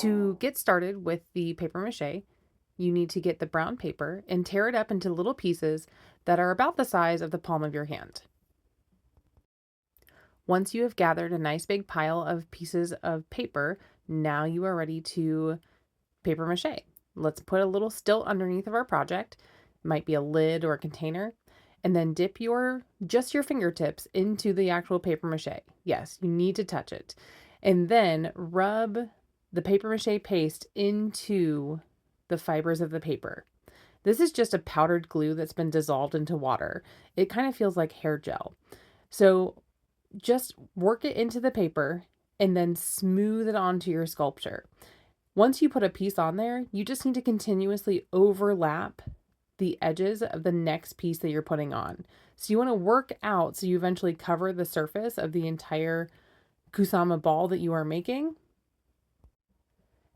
To get started with the paper mache, you need to get the brown paper and tear it up into little pieces that are about the size of the palm of your hand. Once you have gathered a nice big pile of pieces of paper, now you are ready to paper mache. Let's put a little stilt underneath of our project. It might be a lid or a container. And then dip just your fingertips into the actual paper mache. Yes, you need to touch it. And then rub the paper mache paste into the fibers of the paper. This is just a powdered glue that's been dissolved into water. It kind of feels like hair gel. So just work it into the paper and then smooth it onto your sculpture. Once you put a piece on there, you just need to continuously overlap the edges of the next piece that you're putting on. So you want to work out so you eventually cover the surface of the entire Kusama ball that you are making.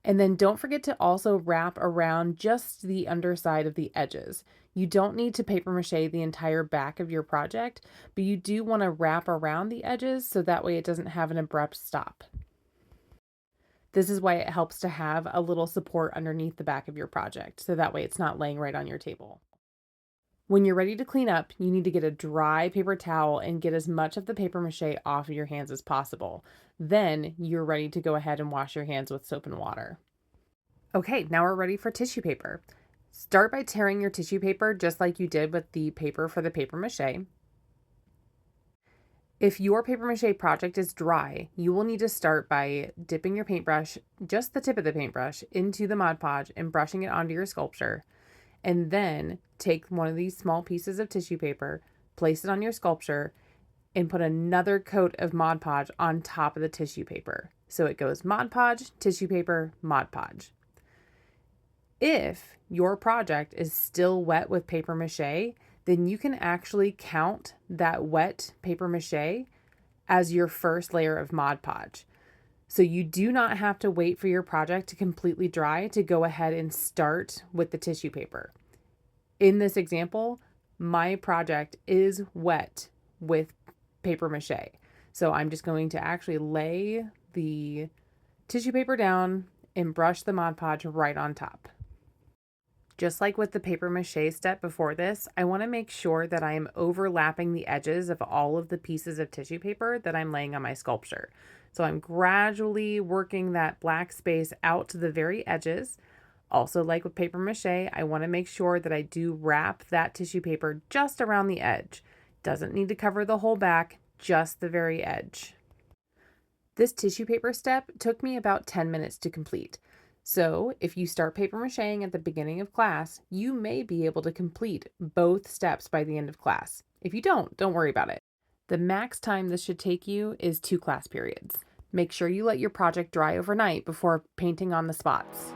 And then don't forget to also wrap around just the underside of the edges. You don't need to paper mache the entire back of your project, but you do want to wrap around the edges so that way it doesn't have an abrupt stop. This is why it helps to have a little support underneath the back of your project, so that way it's not laying right on your table. When you're ready to clean up, you need to get a dry paper towel and get as much of the paper mache off of your hands as possible. Then you're ready to go ahead and wash your hands with soap and water. Okay, now we're ready for tissue paper. Start by tearing your tissue paper just like you did with the paper for the paper mache. If your paper mache project is dry, you will need to start by dipping your paintbrush, just the tip of the paintbrush, into the Mod Podge and brushing it onto your sculpture. And then take one of these small pieces of tissue paper, place it on your sculpture, and put another coat of Mod Podge on top of the tissue paper. So it goes Mod Podge, tissue paper, Mod Podge. If your project is still wet with paper mache, then you can actually count that wet paper mache as your first layer of Mod Podge. So you do not have to wait for your project to completely dry to go ahead and start with the tissue paper. In this example, my project is wet with paper mache. So I'm just going to actually lay the tissue paper down and brush the Mod Podge right on top. Just like with the paper mache step before this, I want to make sure that I am overlapping the edges of all of the pieces of tissue paper that I'm laying on my sculpture. So I'm gradually working that black space out to the very edges. Also, like with paper mache, I want to make sure that I do wrap that tissue paper just around the edge. Doesn't need to cover the whole back, just the very edge. This tissue paper step took me about 10 minutes to complete. So if you start paper macheing at the beginning of class, you may be able to complete both steps by the end of class. If you don't worry about it. The max time this should take you is 2 class periods. Make sure you let your project dry overnight before painting on the spots.